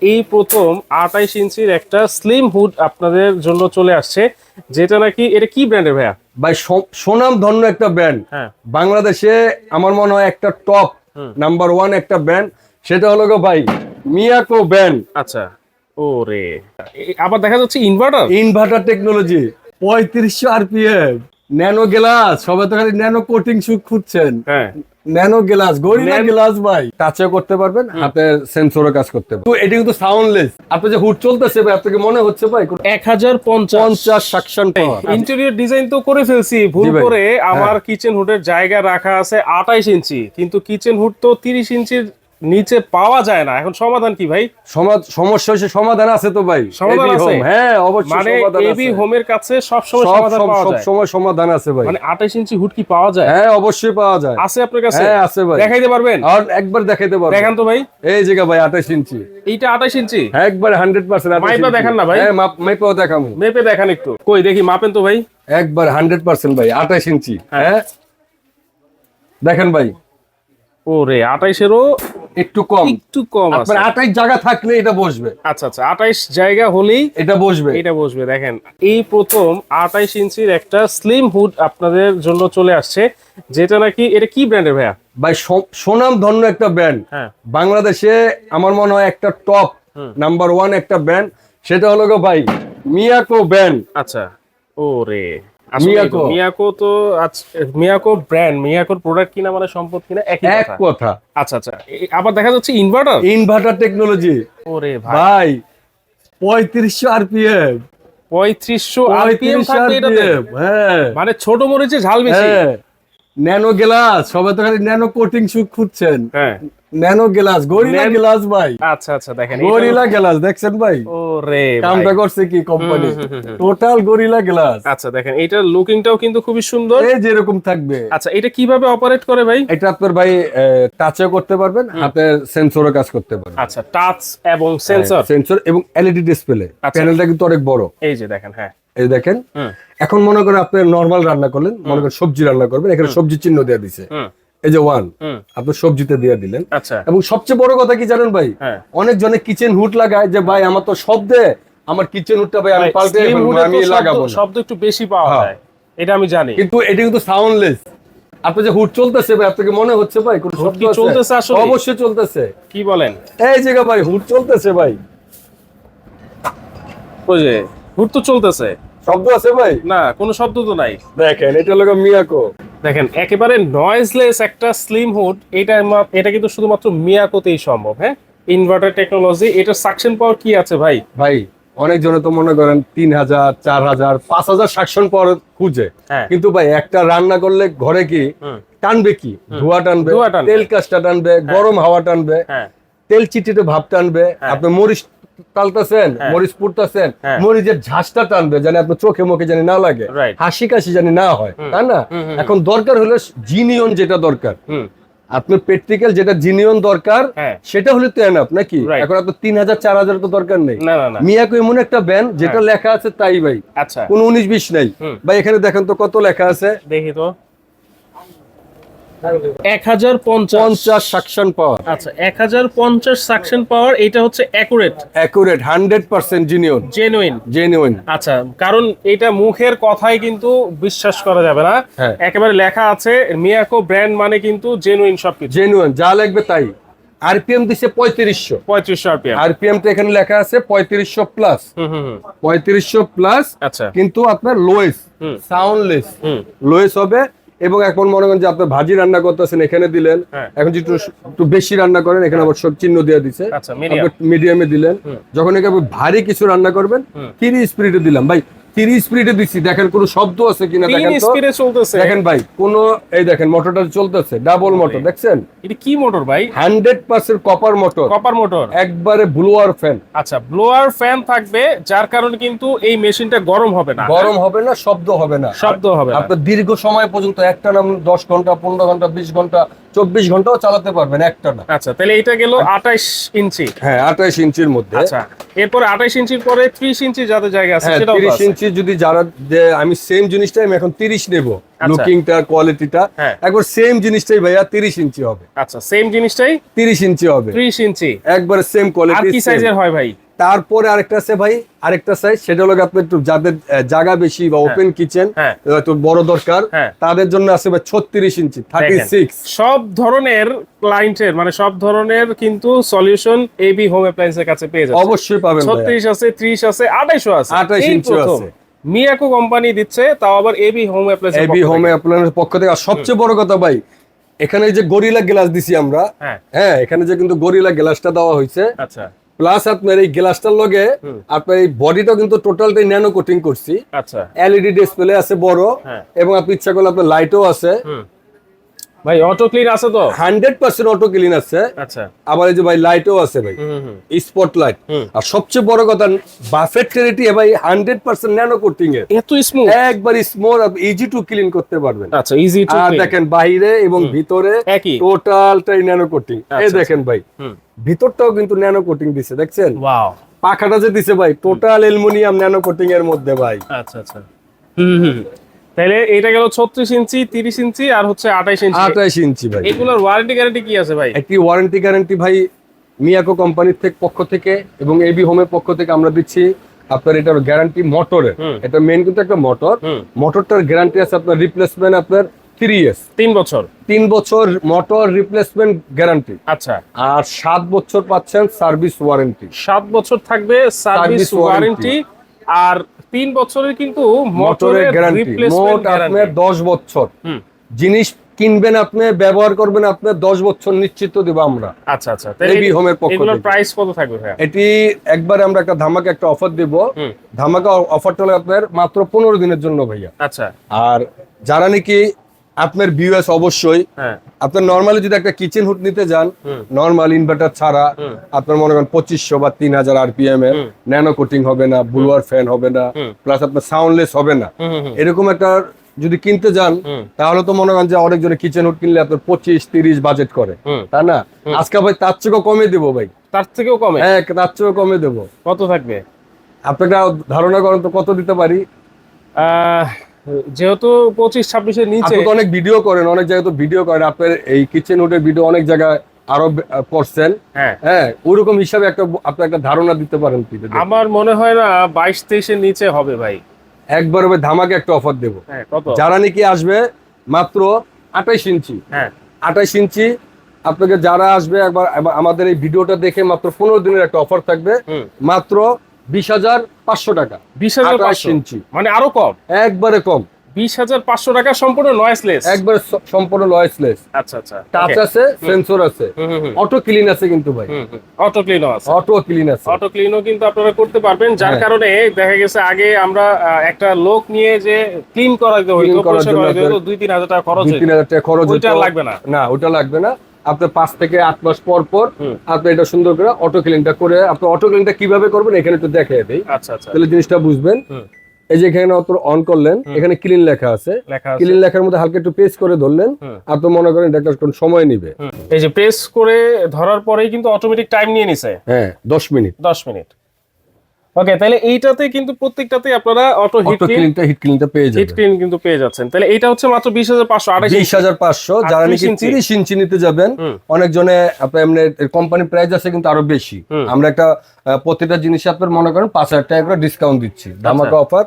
এই প্রথম 28 ইঞ্চির একটা স্লিম হুড আপনাদের জন্য চলে আসছে, যেটা নাকি এটা কি ব্র্যান্ডের ভাইয়া? ভাই সুনাম ধন্য একটা ব্র্যান্ড। হ্যাঁ, বাংলাদেশে আমার মনে হয় একটা টপ নাম্বার 1 একটা ব্র্যান্ড, সেটা হলো গো ভাই মিয়াকো ব্র্যান্ড। আচ্ছা। ওরে, আবার দেখা যাচ্ছে inverter. Inverter technology, 3500 RPM, nano glass. সবাই তো খালি ন্যানো কোটিং খুঁজছেন। হ্যাঁ, ন্যানো গ্লাস, গরিলা গ্লাস ভাই। টাচে করতে পারবেন, হাতে সেন্সরও কাজ করতে পারবেন। তো এটা কিন্তু সাউন্ডলেস। আপনি যে হুড চলতেছে ভাই, আপনাকে মনে হচ্ছে ভাই 1050 সাকশন পাওয়ার। ইন্টেরিয়র ডিজাইন তো করে ফেলছি ভুল জি ভাই। করে। আমার কিচেন হুডের জায়গা রাখা আছে 28 ইঞ্চি, কিন্তু কিচেন হুড তো 30 ইঞ্চির নিচে পাওয়া যায় না। এখন সমাধান কি ভাই? সমস্যা হচ্ছে সমাধান আছে তো ভাই। সমাধান AB আছে? Home, হ্যাঁ অবশ্যই মানে সমাধান এবি আছে। হোমের কাছে সব সময় সমাধান পাওয়া সব যায়। সময় সমাধান আছে ভাই। মানে 28 ইঞ্চি হুড কি পাওয়া যায়? হ্যাঁ অবশ্যই পাওয়া যায়। আছে আপনার কাছে? হ্যাঁ আছে ভাই। দেখাইতে পারবেন? আর একবার দেখাইতে পারবো। দেখান তো ভাই। এই জায়গা ভাই 28 ইঞ্চি। এইটা 28 ইঞ্চি? হ্যাঁ একবার 100% মাইপা দেখান না ভাই। হ্যাঁ মাইপাও দেখামু। মেপে দেখান একটু। কই দেখি, মাপেন তো ভাই। একবার 100% ভাই 28 ইঞ্চি। হ্যাঁ দেখেন ভাই। ওরে, 28 এরও একটু কম আছে। আপনার 28 জায়গা থাকলে এটা বসবে। আচ্ছা আচ্ছা, 28 জায়গা হলেই এটা বসবে। এটা বসবে। দেখেন, এই প্রথম 28 ইঞ্চির একটা স্লিম হুড আপনাদের জন্য চলে আসছে, যেটা নাকি এটা কি ব্র্যান্ডের ভাইয়া? ভাই সুনাম ধন্য একটা ব্র্যান্ড। হ্যাঁ, বাংলাদেশে আমার মনে হয় একটা টপ নাম্বার 1 একটা ব্র্যান্ড, সেটা হলো গো ভাই মিয়াকো ব্র্যান্ড। আচ্ছা। ওরে, মিয়াকো। মিয়াকো তো মিয়াকো ব্র্যান্ড, মিয়াকোর প্রোডাক্ট কিনা মানে সম্পদ কিনা একই এক কথা। কথা। আচ্ছা আচ্ছা, আবার দেখা যাচ্ছে ইনভার্টার। ইনভার্টার টেকনোলজি ওরে ভাই, ভাই 3500 আরপিএম, 3500 আরপিএম থাকবে এটাতে? হ্যাঁ মানে ছোট মরিচে ঝাল বেশি। হ্যাঁ। ন্যানো গ্লাস, সবাই তো খালি ন্যানো কোটিং খুঁজছেন। হ্যাঁ, ন্যানো গ্লাস, গরিলা গ্লাস ভাই। আচ্ছা আচ্ছা, দেখেন গরিলা গ্লাস দেখছেন ভাই? ওরে কামটা করছে কি কোম্পানি, টোটাল গরিলা গ্লাস। আচ্ছা, দেখেন এইটার লুকিংটাও কিন্তু খুবই সুন্দর। এই যেরকম থাকবে। আচ্ছা, এটা কিভাবে অপারেট করে ভাই? এটা আপনার ভাই টাচে করতে পারবেন, হাতে সেন্সরও কাজ করতে পারবেন। আচ্ছা, টাচ এবং সেন্সর। সেন্সর এবং এলইডি ডিসপ্লে। প্যানেলটা কিন্তু অনেক বড়। এই যে দেখেন। হ্যাঁ, এই দেখেন। এখন মনে করেন আপনি নরমাল রান্না করলেন, মনে করেন সবজি রান্না করবেন, এখানে সবজি চিহ্ন দেওয়া দিছে। এই যে 1 আপনি সবজিতে দিয়ে দিলেন। আচ্ছা। এবং সবচেয়ে বড় কথা কি জানেন ভাই? হ্যাঁ। অনেক জনে কিচেন হুড লাগায় যে ভাই আমার তো শব্দে আমার কিচেন হুডটা ভাই আমি পাল্টে আমি লাগাবো না। শব্দ একটু বেশি পাওয়া যায়, এটা আমি জানি। কিন্তু এটা কিন্তু সাউন্ডলেস। আপনি যে হুড চলতেছে ভাই, আপনাকে মনে হচ্ছে ভাই কোন শব্দ আছে? চলতেছে আসলে? অবশ্যই চলতেছে। কি বলেন? এই জায়গা ভাই হুড চলতেছে ভাই। ওই যে হুড তো চলতেছে, শব্দ আছে ভাই? না, কোনো শব্দ তো নাই। দেখেন এটা হলো মিয়াকো। দেখেন, একেবারে নয়েজলেস একটা স্লিম হুড। এটা কিন্তু শুধুমাত্র মিয়াকোতেই সম্ভব। হ্যাঁ, ইনভার্টার টেকনোলজি। এটা সাকশন পাওয়ার কি আছে ভাই? ভাই অনেক জনে তো মনে করেন 3000 4000 5000 সাকশন পাওয়ার খুঁজে। হ্যাঁ। কিন্তু ভাই একটা রান্না করলে ঘরে কি টানবে, কি ধোঁয়া টানবে, তেল কাজটা টানবে, গরম হাওয়া টানবে, তেল চিটিতে ভাব টানবে। আপনি মরিচ টালতেছেন, মরিচ পুড়তেছেন, মরিচের ঝাঁসটা টানবে, জানি আপনার চোখে মুখে জানি না লাগে, হাসি কাশি জানি না হয়, তাই না? এখন দরকার হলো জিনিয়ন, যেটা দরকার আপনার প্র্যাকটিক্যাল যেটা জিনিয়ন দরকার, সেটা হলে তো এনাফ নাকি? এখন আপনার 3000 4000 তো দরকার নেই। মিয়াকো এমন একটা ব্র্যান্ড যেটা লেখা আছে তাই ভাই। আচ্ছা, কোনো 19-20 নাই ভাই। এখানে দেখেন তো কত লেখা আছে, দেখি তো। 1050 সাকশন পাওয়ার। আচ্ছা, 1050 সাকশন পাওয়ার। এটা হচ্ছে অ্যাকুরেট 100% জেনুইন। আচ্ছা, কারণ এটা মুখের কথাই কিন্তু বিশ্বাস করা যাবে না। একেবারে লেখা আছে মিয়াকো ব্র্যান্ড মানে কিন্তু জেনুইন, সবকিছু জেনুইন, যা লাগবে তাই। আরপিএম দিছে 3500 আরপিএম। আরপিএম তো এখানে লেখা আছে 3500 প্লাস। 3500 প্লাস। আচ্ছা, কিন্তু আপনার লোয়েস সাউন্ডলেস লোয়েস হবে। এবং এখন মনে করেন যে আপনি ভাজি রান্না করতেছেন, এখানে দিলেন। এখন যদি একটু বেশি রান্না করেন, এখানে আবার সব চিহ্ন দিয়ে দিছে। আচ্ছা, মিডিয়ামে দিলেন। যখন এখানে ভারী কিছু রান্না করবেন 30 স্পিরিটে দিলাম ভাই। 30 স্পিরিটে দিচ্ছি, দেখেন কোনো শব্দ আছে কিনা দেখেন তো। দেখেন ভাই কোন, এই দেখেন মোটরটা চলতেছে, ডাবল মোটর দেখছেন? এটা কি মোটর ভাই? 100% কপার মোটর, একবারে ব্লোয়ার ফ্যান। আচ্ছা, ব্লোয়ার ফ্যান থাকবে, যার কারণে কিন্তু এই মেশিনটা গরম হবে না, শব্দ হবে না। আপনার দীর্ঘ সময় পর্যন্ত একটা নাম 10 ঘন্টা 15 ঘন্টা 20 ঘন্টা 24 ঘন্টাও চালাতে পারবেন একটা না। আচ্ছা, তাহলে এটা গেল 28 ইঞ্চি। হ্যাঁ 28 ইঞ্চির মধ্যে। আচ্ছা, এরপরে 28 ইঞ্চির পরে 30 ইঞ্চি যাদের জায়গা আছে হ্যাঁ, সেটাও তো 30 আছে। ইঞ্চি যদি যারা যে আমি সেম জিনিসটাই আমি এখন 30 নেব, লুকিংটা কোয়ালিটিটা হ্যাঁ। একবার সেম জিনিসটাই ভাইয়া 30 ইঞ্চি হবে। আচ্ছা, সেম জিনিসটাই 30 ইঞ্চি হবে, 30 ইঞ্চি। একবার সেম আর কোয়ালিটি। কি সাইজের হয় ভাই? তারপরে আরেকটা আছে ভাই, আরেকটা সাইজ, সেটা হলো আপনার একটু যাদের জায়গা বেশি বা ওপেন কিচেন হ্যাঁ। তো বড় দরকার, হ্যাঁ। তাদের জন্য আছে ভাই 36 ইঞ্চি, দেখেন, 36। সব ধরনের ক্লায়েন্টের মানে সব ধরনের কিন্তু সলিউশন এবি হোম অ্যাপ্লায়েন্সের কাছে পেয়ে যাচ্ছে। অবশ্যই পাবেন ভাইয়া। 36 আছে, 30 আছে, 28 আছে। 28 এই ইঞ্চিও প্রথম আছে। মিয়াকো কোম্পানি দিচ্ছে, তাও আবার AB home appliance. AB home অ্যাপ্লায়েন্সের পক্ষ থেকে। আর সবচেয়ে বড় কথা ভাই, এখানে যে গরিলা গ্লাস দিছি আমরা, হ্যাঁ। হ্যাঁ, এখানে যে কিন্তু গরিলা গ্লাসটা দেওয়া হয়েছে, আচ্ছা প্লাস আপনার এই গ্লাসটার লগে আপনার এই বডিটা কিন্তু টোটালটাই ন্যানো কোটিং করছি। আচ্ছা এলইডি ডিসপ্লে আছে বড়, হ্যাঁ। এবং আপনি ইচ্ছা করলে আপনার লাইটও আছে। ভাই অটো ক্লিন আছে তো? 100% অটো ক্লিন আছে। আচ্ছা। আবার এই যে ভাই লাইটও আছে ভাই, স্পট লাইট। আর সবচেয়ে বড় কথা, বাফেট ক্যারিটি ভাই 100% ন্যানো কোটিং এর, এত স্মুথ, একবার স্মুথ, ইজি টু ক্লিন করতে পারবেন। আচ্ছা, ইজি টু আর ক্লিন। দেখেন বাইরে এবং ভিতরে একই। টোটালটাই ন্যানো কোটিং। এই আচ্ছা, দেখেন ভাই, ভিতরটাও কিন্তু ন্যানো কোটিং দিছে, দেখছেন? ওয়াও। পাখাটা যে দিছে ভাই, টোটাল অ্যালুমিনিয়াম ন্যানো কোটিং এর মধ্যে ভাই। আচ্ছা আচ্ছা। তাহলে এটা গেল 36 ইঞ্চি, 30 ইঞ্চি আর হচ্ছে 28 ইঞ্চি। 28 ইঞ্চি ভাই। এগুলোর ওয়ারেন্টি গ্যারান্টি কি আছে ভাই? একটি ওয়ারেন্টি গ্যারান্টি ভাই মিয়াকো কোম্পানির পক্ষ থেকে এবং এবি হোমের পক্ষ থেকে আমরা দিচ্ছি। আপনার এটার গ্যারান্টি মোটরের, এটা মেইন কিন্তু একটা মোটর, মোটরটার গ্যারান্টি আছে আপনার রিপ্লেসমেন্ট আপনার 3 ইয়ার্স, 3 বছর। 3 বছর মোটর রিপ্লেসমেন্ট গ্যারান্টি। আচ্ছা। আর 7 বছর পাচ্ছেন সার্ভিস ওয়ারেন্টি। 7 বছর থাকবে সার্ভিস ওয়ারেন্টি, আর 3 বছরের কিন্তু মোটরের গ্যারান্টি। মোট আপনার 10 বছর জিনিস কিনবেন, আপনি ব্যবহার করবেন, আপনার 10 বছর নিশ্চিত দিব আমরা। আচ্ছা আচ্ছা। তাহলে এবি হোমের পক্ষ থেকে এগুলোর প্রাইস কত থাকবে ভাই? এটি একবারে আমরা একটা ধামাকা একটা অফার দেব। ধামাকা অফারটা হলো আপনার মাত্র 15 দিনের জন্য ভাইয়া। আচ্ছা। আর যারা নাকি আপনার ভিউয়ার্স, অবশ্যই হ্যাঁ। আপনার নরমালি যদি একটা কিচেন হুড নিতে যান, নরমাল ইনভার্টার ছাড়া, আপনার মনে করেন 2500 বা 3000 আরপিএম এর, ন্যানো কোটিং হবে না, ব্লুয়ার ফ্যান হবে না, প্লাস আপনার সাউন্ডলেস হবে না, এরকম একটা যদি কিনতে যান, তাহলে তো মনে করেন যে অনেকজনে কিচেন হুড কিনলে আপনার 25-30 বাজেট করে, তাই না? আজকে ভাই তার থেকেও কমে দেবো ভাই। তার থেকেও কমে? হ্যাঁ, তার থেকেও কমে দেবো। কত থাকবে আপনাকে ধারণা করেন তো কত দিতে পারি? যেহেতু 25-26 এর নিচে, আপনি তো অনেক ভিডিও করেন, অনেক জায়গায় তো ভিডিও করেন, আপনার এই কিচেন হুডের ভিডিও অনেক জায়গায় আরো করছেন। হ্যাঁ, ওরকম হিসাবে একটা আপনি একটা ধারণা দিতে পারেন কি? আমার মনে হয় না 22-23 এর নিচে হবে ভাই। একবার ধামাকে একটা অফার দেবো। হ্যাঁ, কত? যারা নাকি আসবে মাত্র 28 ইঞ্চি, হ্যাঁ 28 ইঞ্চি, আপনাকে যারা আসবে একবার আমাদের এই ভিডিওটা দেখে মাত্র 15 দিনের একটা অফার থাকবে, মাত্র 20,500 টাকা। 20,500 ইঞ্চি মানে আরো কম, একবারে কম। 20,500 টাকা সম্পূর্ণ নয়েজলেস, একবারে সম্পূর্ণ নয়েজলেস। আচ্ছা আচ্ছা। টাচ আছে, সেন্সর আছে, অটো ক্লিন আছে কিন্তু ভাই, অটো ক্লিনও আছে। অটো ক্লিন আছে, অটো ক্লিনও কিন্তু আপনারা করতে পারবেন, যার কারণে দেখা গেছে আগে আমরা একটা লোক নিয়ে যে ক্লিন করা দিতে হইতো, পরিষ্কার করা দিতে হইতো, 2-3 হাজার টাকা খরচ হতো। 2-3 হাজার টাকা খরচ হতো, ওইটা লাগবে না। না, ওটা লাগবে না। আপনার 5 থেকে 8 মাস পর পর আপনি এটা সুন্দর করে অটো ক্লিনটা করে, আপনি অটো ক্লিনটা কিভাবে করবেন এখানে একটু দেখিয়ে দেই, আচ্ছা আচ্ছা, তাহলে জিনিসটা বুঝবেন। এই যে এখানে অন করলেন, এখানে ক্লিন লেখা আছে, ক্লিন লেখার মধ্যে হালকা একটু প্রেস করে ধরলেন, আপনি মনে করেন এটা একটা সময় নিবে। এই যে প্রেস করে ধরার পরেই কিন্তু অটোমেটিক টাইম নিয়ে নিছে। হ্যাঁ, 10 মিনিট। 10 মিনিট। ওকে, তাহলে এইটাতে কিন্তু প্রত্যেকটাতে আপনারা অটো হিট ক্লিনটা পেয়ে যাবেন, হিট ক্লিন কিন্তু পেয়ে যাচ্ছেন। তাহলে এটা হচ্ছে মাত্র 20,500, 20,500। যারা নাকি 30 ইঞ্চি নিতে যাবেন, অনেকজনে আপনার এমনি কোম্পানি প্রাইস আছে কিন্তু আরো বেশি। আমরা একটা প্রতিটা জিনিসে আপনার মনে করেন 5,000 টাকা করে ডিসকাউন্ট দিচ্ছি, ধামাকা অফার।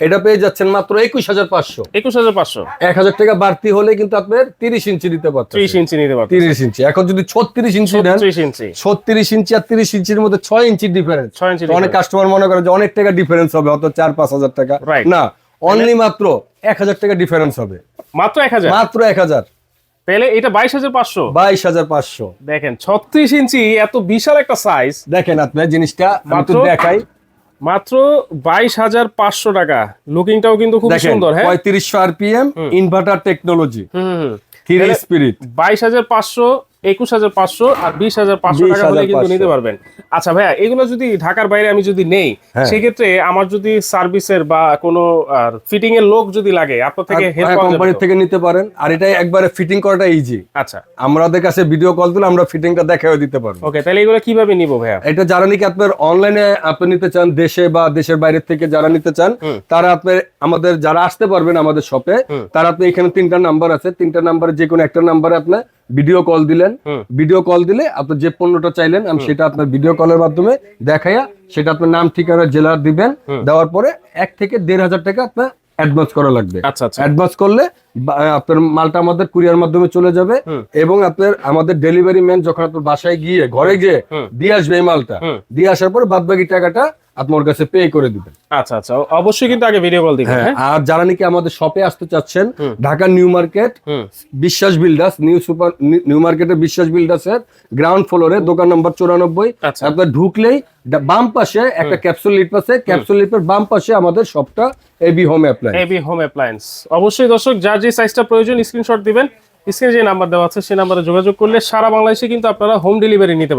এটা পেয়ে যাচ্ছেন মাত্র 21,500। 21,500, 1,000 টাকা বাড়তি হলে কিন্তু আপনার 30 ইঞ্চি নিতে পারতেন, 30 ইঞ্চি নিতে পারতেন। 30 ইঞ্চি। এখন যদি 36 ইঞ্চি নেন, 36 ইঞ্চি, 36 ইঞ্চি আর 30 ইঞ্চির মধ্যে 6 ইঞ্চি ডিফারেন্স। 6 ইঞ্চি। অনেক কাস্টমার মনে করে যে অনেক টাকা ডিফারেন্স হবে, অত 4-5 হাজার টাকা না, অনলি মাত্র 1,000 টাকা ডিফারেন্স হবে, মাত্র 1,000, মাত্র 1,000। তাহলে এটা 22,500। 22,500। দেখেন 36 ইঞ্চি এত বিশাল একটা সাইজ। দেখেন আপনি জিনিসটা মাত্র দেখাই, মাত্র 22,500 টাকা। লুকিংটাও কিন্তু খুব সুন্দর। হ্যাঁ, 3500 আরপিএম, ইনভার্টার টেকনোলজি, 3 স্পিরিট। 22,500 21,500 আর 20,500 টাকা হলে কিন্তু নিতে পারবেন। আচ্ছা ভাইয়া, এগুলো যদি ঢাকার বাইরে আমি যদি নেই, সেক্ষেত্রে আমার যদি সার্ভিসের বা কোনো ফিটিং এর লোক যদি লাগে, আপনার থেকে হেল্প পাওয়া যাবে? কোম্পানি থেকে নিতে পারেন, আর এটা একবারে ফিটিং করাটা ইজি। আচ্ছা, আমাদের কাছে ভিডিও কল দিলে আমরা ফিটিংটা দেখাও দিতে পারবো। ওকে, তাহলে এগুলো কিভাবে নিব ভাইয়া? এটা যারা নাকি আপনার অনলাইনে আপনি নিতে চান, দেশে বা দেশের বাইরে থেকে যারা নিতে চান, তারা আপনার আমাদের যারা আসতে পারবেন আমাদের শপে, তারা আপনি এখানে 3টা নাম্বার আছে, 3টা নাম্বারে যে কোনো একটা নাম্বারে আপনি ভিডিও কল দিলেন, ভিডিও কল দিলে আপনি যে পণ্যটা চাইলেন আমি সেটা আপনার ভিডিও কলের মাধ্যমে দেখাইয়া সেটা আপনার নাম, ঠিকানা, জেলা দিবেন। দেওয়ার পরে 1 থেকে 1,500 টাকা আপনার অ্যাডভান্স করা লাগবে। আচ্ছা আচ্ছা, অ্যাডভান্স করলে আপনার মালটা আমাদের কুরিয়ার মাধ্যমে চলে যাবে, এবং আপনার আমাদের ডেলিভারি ম্যান যখন আপনার বাসায় গিয়ে ঘরে গিয়ে দিয়ে আসবে এই মালটা, দিয়ে আসার পরে বাদ বাকি টাকাটা আপনার কাছে পে করে দিবেন। আচ্ছা আচ্ছা, অবশ্যই কিন্তু আগে ভিডিও কল দিবেন। হ্যাঁ, আর যারা নাকি আমাদের শপে আসতে চাচ্ছেন, ঢাকা নিউ মার্কেট বিশ্বাস বিল্ডার্স, নিউ মার্কেটের বিশ্বাস বিল্ডার্সের গ্রাউন্ড ফ্লোরে দোকান নম্বর 94। আপনার ঢুকলেই বাম পাশে একটা ক্যাপসুল লিফট আছে, ক্যাপসুল লিফটের বাম পাশে আমাদের শপটা AB home appliance. AB home appliance. অবশ্যই দর্শক, যার যে সাইজটা প্রয়োজন স্ক্রিনশট দিবেন, স্ক্রিনে যে নাম্বার দেওয়া আছে সেই নাম্বারে যোগাযোগ করলে সারা বাংলাদেশে কিন্তু আপনারা হোম ডেলিভারি নিতে পারবেন।